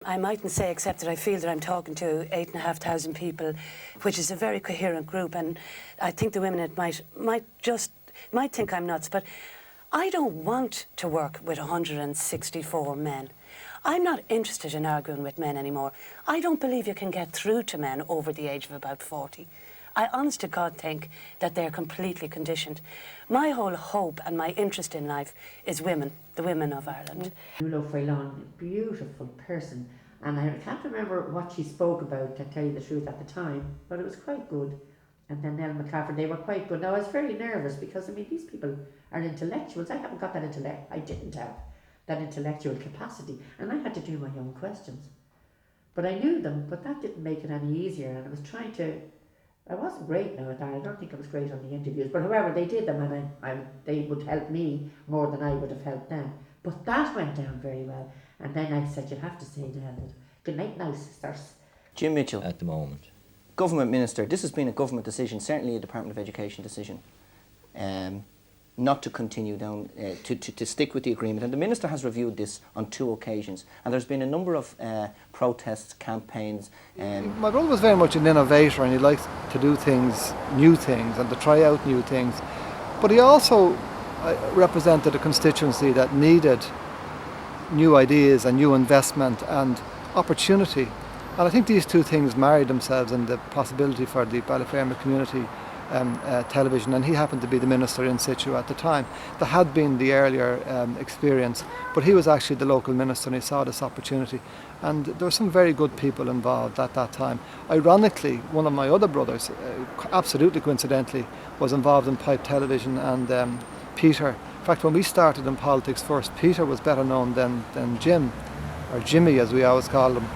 I mightn't say except that I feel that I'm talking to 8,500 people, which is a very coherent group, and I think the women might think I'm nuts, but I don't want to work with 164 men. I'm not interested in arguing with men anymore. I don't believe you can get through to men over the age of about 40. I honest to God think that they're completely conditioned. My whole hope and my interest in life is women, the women of Ireland. Nuala Froilán, beautiful person, and I can't remember what she spoke about, to tell you the truth, at the time, but it was quite good. And then Nell McCarty, they were quite good. Now I was very nervous because, I mean, these people are intellectuals. I haven't got that I didn't have that intellectual capacity, and I had to do my own questions. But I knew them, but that didn't make it any easier, and I wasn't great now at that. I don't think I was great on the interviews, but however, they did them, and they would help me more than I would have helped them. But that went down very well. And then I said, you have to say to Helen, good night now, sisters. Jim Mitchell, at the moment. Government Minister, this has been a government decision, certainly a Department of Education decision, not to continue down, to stick with the agreement. And the Minister has reviewed this on 2 occasions. And there's been a number of protests, campaigns. My brother was very much an innovator, and he liked to do things, new things, and to try out new things. But he also represented a constituency that needed new ideas and new investment and opportunity. And I think these 2 things married themselves in the possibility for the Ballyfermot community television, and he happened to be the minister in situ at the time. There had been the earlier experience, but he was actually the local minister, and he saw this opportunity. And there were some very good people involved at that time. Ironically, one of my other brothers, absolutely coincidentally, was involved in pipe television, and Peter. In fact, when we started in politics first, Peter was better known than Jim, or Jimmy as we always called him,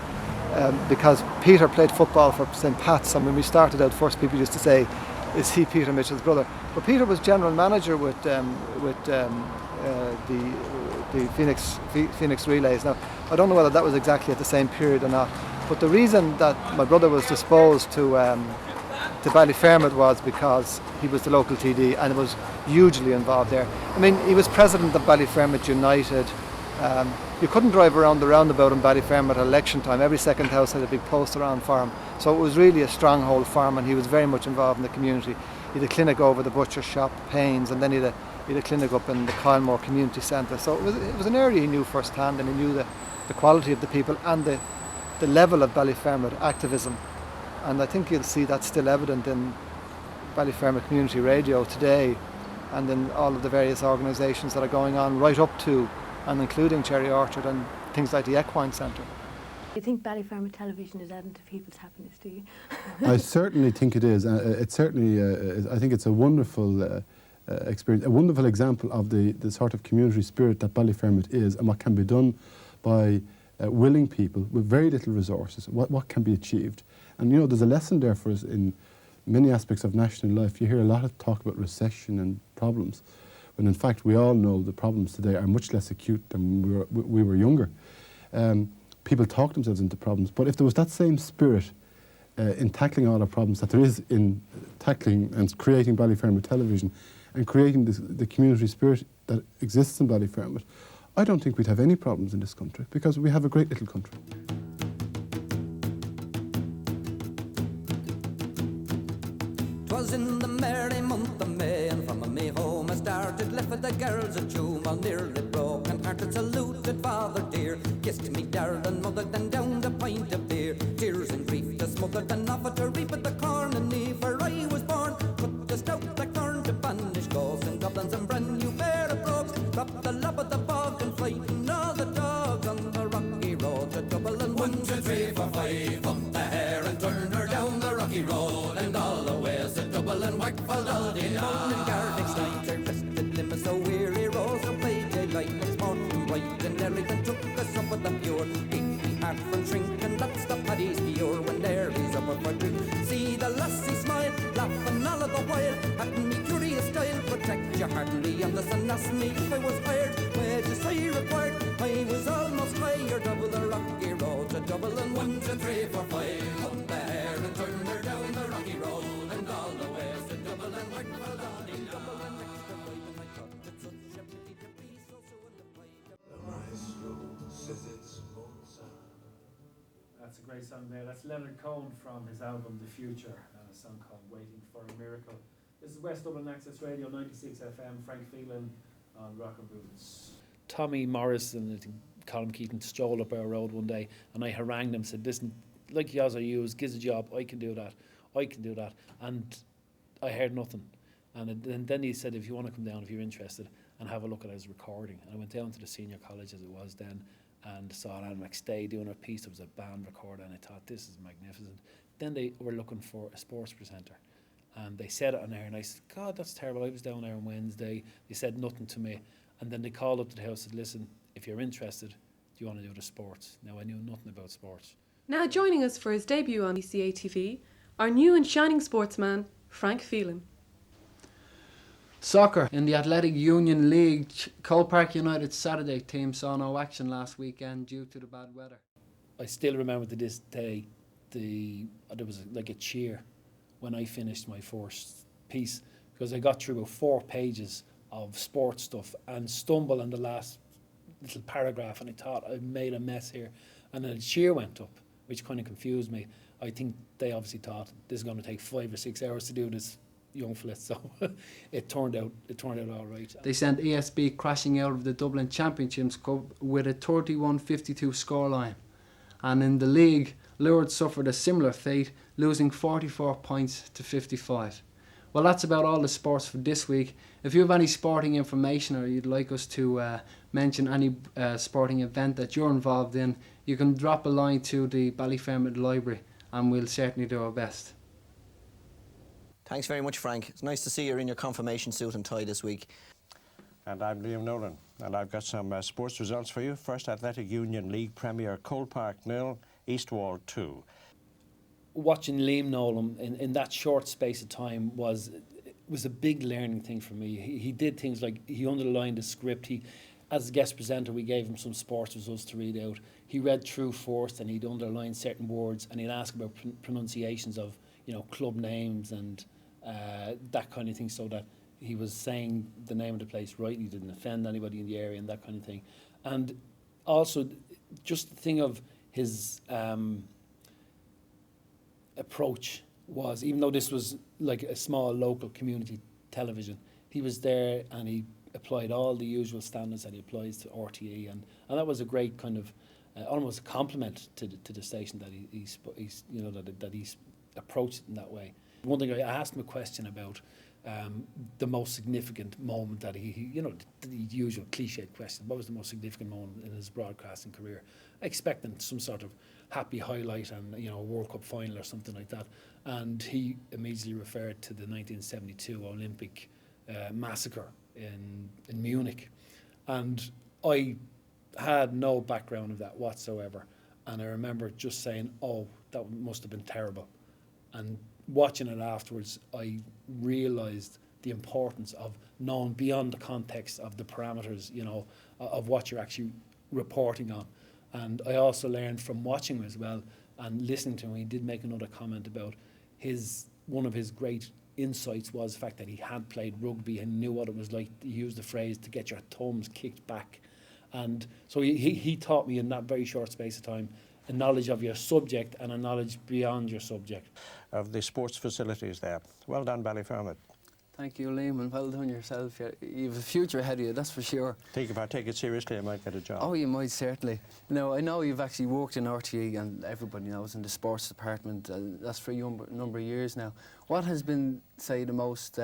because Peter played football for St. Pat's, and when we started out first, people used to say, is he Peter Mitchell's brother? But Peter was general manager with the Phoenix Relays. Now, I don't know whether that was exactly at the same period or not, but the reason that my brother was disposed to Ballyfermot was because he was the local TD and was hugely involved there. I mean, he was president of Ballyfermot United. You couldn't drive around the roundabout in Ballyfermot at election time. Every second house had a big poster on for him. So it was really a stronghold for him, and he was very much involved in the community. He had a clinic over the butcher shop, Payne's, and then he had a clinic up in the Kylemore Community Centre. So it was an area he knew firsthand, and he knew the quality of the people and the level of Ballyfermot activism. And I think you'll see that still evident in Ballyfermot Community Radio today, and in all of the various organisations that are going on right up to and including Cherry Orchard and things like the Equine Centre. Do you think Ballyfermot television is adding to people's happiness, do you? I certainly think it is. It certainly I think it's a wonderful experience, a wonderful example of the sort of community spirit that Ballyfermot is, and what can be done by willing people with very little resources, what can be achieved. And you know, there's a lesson there for us in many aspects of national life. You hear a lot of talk about recession and problems, when in fact we all know the problems today are much less acute than we were younger. People talk themselves into problems, but if there was that same spirit in tackling all the problems that there is in tackling and creating Ballyfermot television and creating the community spirit that exists in Ballyfermot, I don't think we'd have any problems in this country, because we have a great little country. Was in the merry month of May, and from me home I started, left with the girls at home, all nearly broken hearted, saluted father dear, kissed me darling mother, then down the pint of beer, tears and grief to smother, then offered to reap at the corn and knee, for I was born, cut the stout blackthorn to banish ghosts, and goblins and brand new pair of brogues, drop the lap of the bog and fighting all the dogs on the rocky road to Dublin. 1, 2, 3, 4, 5, pump the hair and turn her down the rocky road, and all the ways to Dublin, Wakefield, Aldine, and Gardick's night, her rested limb so weary, rose and played daylight, next morning bright and early, then took us up with the pure, beat heart from shrinking, that's the paddy's pure, when there is up for drink, see the lassie smile, laughing all of the while, at me curious style, protect your heart and me on the sun, asked me if I was hired, wages I required, I was almost hired, double the rocky road to Dublin. 1, 2, 3, 4, 5, pump the hair and turn her down the rocky road, and all the ways to Dublin, Wakefield, Aldine, Dublin, extra right, and I thought that such a pity to be so in the play. The maestro says it's Mozart. That's a great song there. That's Leonard Cohen from his album The Future, and a song called Waiting for a Miracle. This is West Dublin Access Radio 96 FM. Frank Phelan on Rock and Boots. Tommy Morrison and Colin Keaton strolled up our road one day, and I harangued him, said, listen, like you as I use, gives a job, I can do that, and I heard nothing. And then he said, if you want to come down, if you're interested, and have a look at his recording. And I went down to the senior college as it was then, and saw Anne McStay doing her piece. There was a band recorder, and I thought, this is magnificent. Then they were looking for a sports presenter, and they said it on air, and I said, God, that's terrible. I was down there on Wednesday. They said nothing to me. And then they called up to the house and said, listen, if you're interested, do you want to do the sports? Now, I knew nothing about sports. Now joining us for his debut on BCA TV, our new and shining sportsman, Frank Phelan. Soccer in the Athletic Union League, Cole Park United Saturday team saw no action last weekend due to the bad weather. I still remember to this day, there was like a cheer when I finished my first piece, because I got through about 4 pages of sports stuff and stumbled on the last little paragraph, and I thought I made a mess here, and then a cheer went up, which kind of confused me. I think they obviously thought this is going to take 5 or 6 hours to do this, young fella, so it turned out all right. They sent ESB crashing out of the Dublin Championships Cup with a 31-52 scoreline, and in the league, Lourdes suffered a similar fate, losing 44 points to 55. Well, that's about all the sports for this week. If you have any sporting information or you'd like us to mention any sporting event that you're involved in, you can drop a line to the Ballyfermot Library, and we'll certainly do our best. Thanks very much, Frank. It's nice to see you're in your confirmation suit and tie this week. And I'm Liam Nolan, and I've got some sports results for you. First Athletic Union League Premier, Cole Park 0, Eastwall 2. Watching Liam Nolan in that short space of time was a big learning thing for me. He did things like he underlined the script. As a guest presenter, we gave him some sports results to read out. He read through first, and he'd underline certain words, and he'd ask about pronunciations of, club names and that kind of thing, so that he was saying the name of the place right. He didn't offend anybody in the area and that kind of thing. And also, just the thing of his approach was, even though this was like a small local community television, he was there and he applied all the usual standards that he applies to RTE, and that was a great kind of almost a compliment to the station that he's approached it in that way. One thing, I asked him a question about the most significant moment that the usual cliched question, what was the most significant moment in his broadcasting career? Expecting some sort of happy highlight and a World Cup final or something like that, and he immediately referred to the 1972 Olympic massacre in Munich, and I had no background of that whatsoever, and I remember just saying, oh, that must have been terrible. And watching it afterwards, I realised the importance of knowing beyond the context of the parameters, of what you're actually reporting on. And I also learned from watching him as well and listening to him. He did make another comment about one of his great insights was the fact that he had played rugby and knew what it was like. He used the phrase to get your thumbs kicked back. And so he taught me in that very short space of time a knowledge of your subject and a knowledge beyond your subject. Of the sports facilities there. Well done, Ballyfermot. Thank you, Liam, and well done yourself. You have a future ahead of you, that's for sure. If I take it seriously, I might get a job. Oh, you might, certainly. I know you've actually worked in RTE, and everybody knows, in the sports department. That's for a number of years now. What has been, say, the most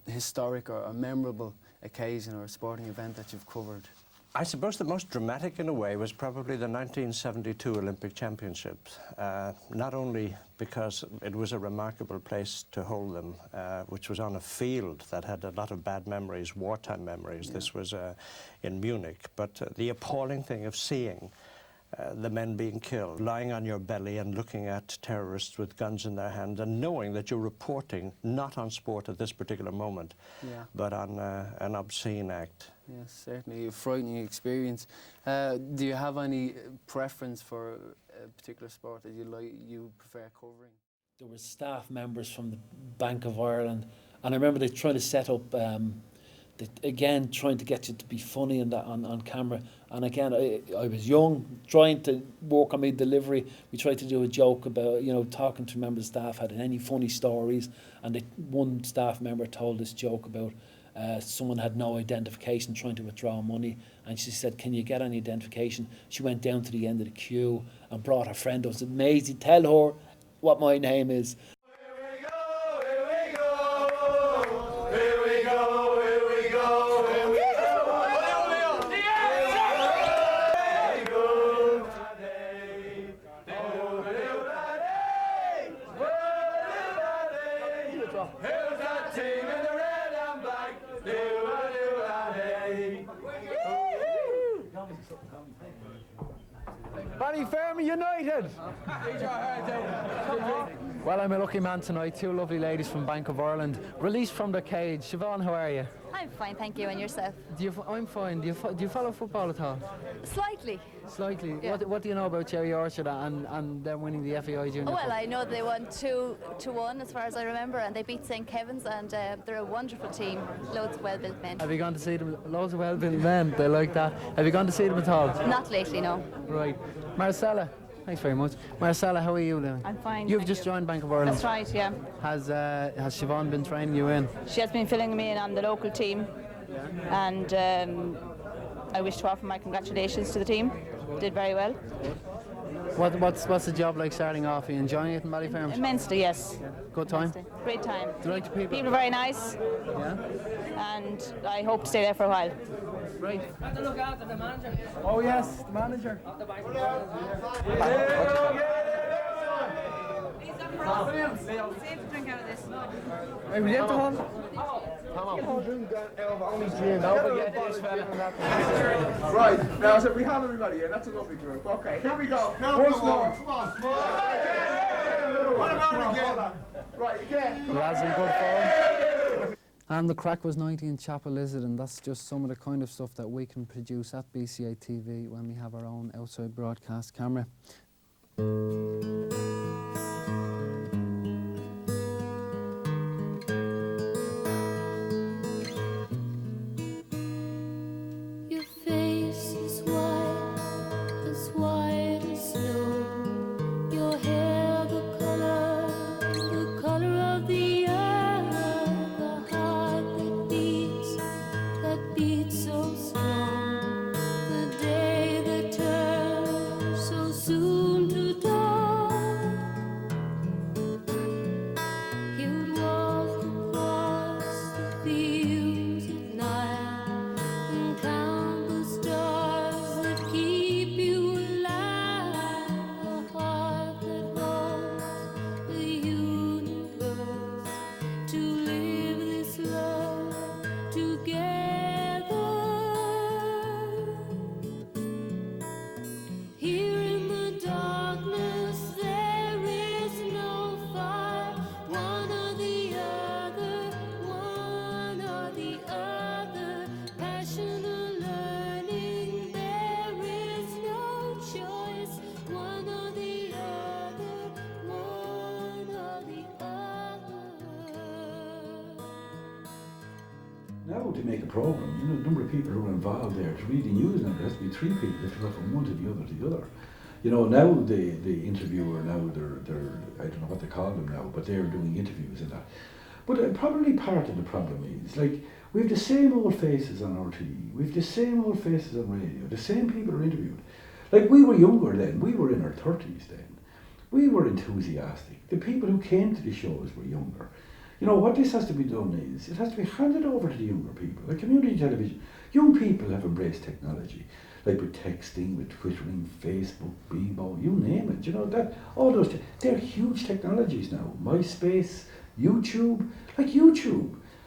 historic or memorable occasion or sporting event that you've covered? I suppose the most dramatic in a way was probably the 1972 Olympic Championships. Not only because it was a remarkable place to hold them, which was on a field that had a lot of bad memories, wartime memories. Yeah. This was in Munich, but the appalling thing of seeing the men being killed, lying on your belly and looking at terrorists with guns in their hand, and knowing that you're reporting not on sport at this particular moment, but on an obscene act. Yes, certainly a frightening experience. Do you have any preference for a particular sport that you prefer covering? There were staff members from the Bank of Ireland, and I remember they tried to set up again, trying to get you to be funny and that on camera. And again, I was young, trying to work on my delivery. We tried to do a joke about, talking to members of staff, had any funny stories. And one staff member told this joke about someone had no identification trying to withdraw money. And she said, "Can you get any identification?" She went down to the end of the queue and brought her friend up and said, "Maisie, tell her what my name is." Ballyfermot United! Well, I'm a lucky man tonight. Two lovely ladies from Bank of Ireland, released from their cage. Siobhan, how are you? I'm fine, thank you. And yourself? I'm fine. Do you follow football at all? Slightly. Slightly. Yeah. What do you know about Gerry Orchard and them winning the FAI Junior Well, Cup? I know they won 2-1 as far as I remember, and they beat St Kevin's, and they're a wonderful team. Loads of well-built men. Have you gone to see them? Loads of well-built men. They like that. Have you gone to see them at all? Not lately, no. Right. Marcella. Thanks very much. Marcella, how are you doing? I'm fine. You've just joined Bank of Ireland. That's right, yeah. Has Siobhan been training you in? She has been filling me in on the local team, and I wish to offer my congratulations to the team. Did very well. What's the job like starting off? Are you enjoying it in Ballyfermot? Immensely, yes. Good time? Immensely. Great time. Do you like the people? People are very nice. Yeah. And I hope to stay there for a while. Right. Have to look after the manager. Oh yes, the manager. Of the Bank. Save the drink out of this. Hey, will you have to hold? Right, now so we have everybody here, that's a lovely group. Okay, here we go. Once more. Come on. What about again? Right, again. Lads in good form. And the crack was 90 in Chapel Lizard, and that's just some of the kind of stuff that we can produce at BCA TV when we have our own outside broadcast camera. Your face is white as snow. Your hair the color of the earth. The heart that beats so strong. The day that turns so soon to dawn. You would walk across the fields at night and count the stars that keep you alive. A heart that holds the universe to live this love together. Here in the darkness there is no fire. One or the other, one or the other. Passion or learning, there is no choice. One or the other, one or the other. Now to make a programme, the number of people who are involved there, to read the news now, there has to be 3 people if you go from one to the other to the other. Now the interviewer, now they're I don't know what they call them now, but they're doing interviews and that. But probably part of the problem is, like, we have the same old faces on RT, we have the same old faces on radio, the same people are interviewed. Like, we were younger then, we were in our 30s then. We were enthusiastic. The people who came to the shows were younger. What this has to be done is, it has to be handed over to the younger people. Like community television, young people have embraced technology, like with texting, with twittering, Facebook, Bebo, you name it. That all those, they're huge technologies now. MySpace, YouTube,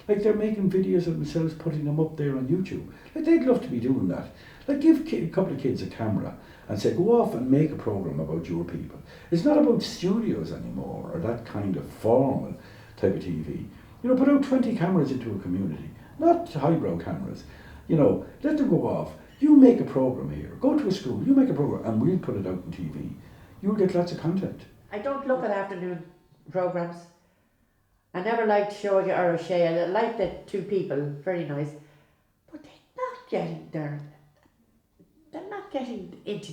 like they're making videos of themselves, putting them up there on YouTube. Like, they'd love to be doing that. Like, give a couple of kids a camera and say, go off and make a program about your people. It's not about studios anymore, or that kind of formal type of TV. Put out 20 cameras into a community, not highbrow cameras. Let them go off. You make a program here. Go to a school, you make a program, and we'll put it out on TV. You'll get lots of content. I don't look at afternoon programmes. I never liked Shoya or O'Shea. I liked the two people, very nice. getting they're not getting into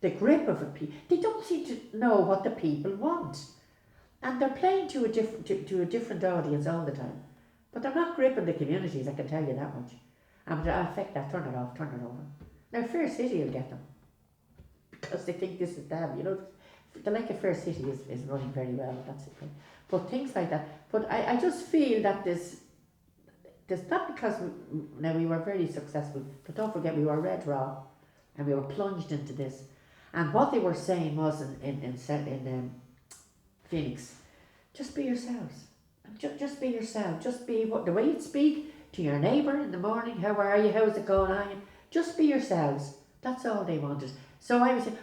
the grip of it. They don't seem to know what the people want, and they're playing to a different audience all the time. But they're not gripping the communities, I can tell you that much. And it'll affect that. Turn it off, turn it over. Now Fair City will get them because they think this is them. You know, the like of Fair City is running very well. That's it. But things like that. But I just feel that there's not because we were very successful, but don't forget we were red raw, and we were plunged into this. And what they were saying was in Phoenix, just be yourselves. Just be yourself. Just be the way you speak to your neighbour in the morning. How are you? How's it going on? Just be yourselves. That's all they wanted. So I was saying,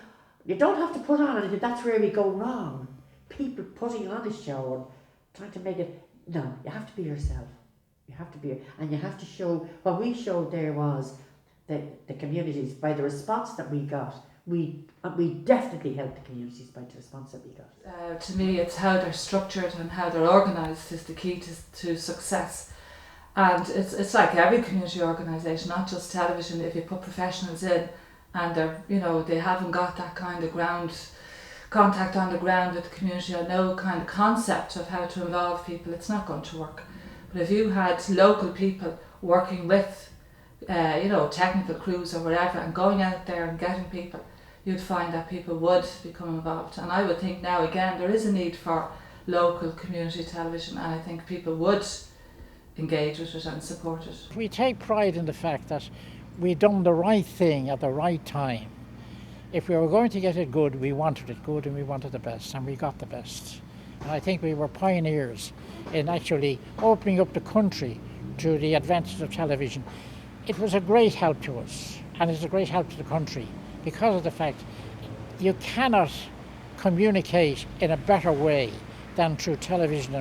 you don't have to put on anything. That's where we go wrong. People putting on a show and trying to make it. No, you have to be yourself. You have to be, and you have to show. What we showed there was the communities by the response that we got. We definitely helped the communities by the response that we got. To me, it's how they're structured and how they're organised is the key to success. And it's like every community organisation, not just television. If you put professionals in, and they haven't got that kind of contact on the ground with the community, or no kind of concept of how to involve people, it's not going to work. But if you had local people working with, technical crews or whatever, and going out there and getting people, you'd find that people would become involved. And I would think now again there is a need for local community television, and I think people would engage with it and support it. We take pride in the fact that we've done the right thing at the right time. If we were going to get it good, we wanted it good and we wanted the best, and we got the best. And I think we were pioneers in actually opening up the country to the advances of television. It was a great help to us, and it's a great help to the country, because of the fact you cannot communicate in a better way than through television.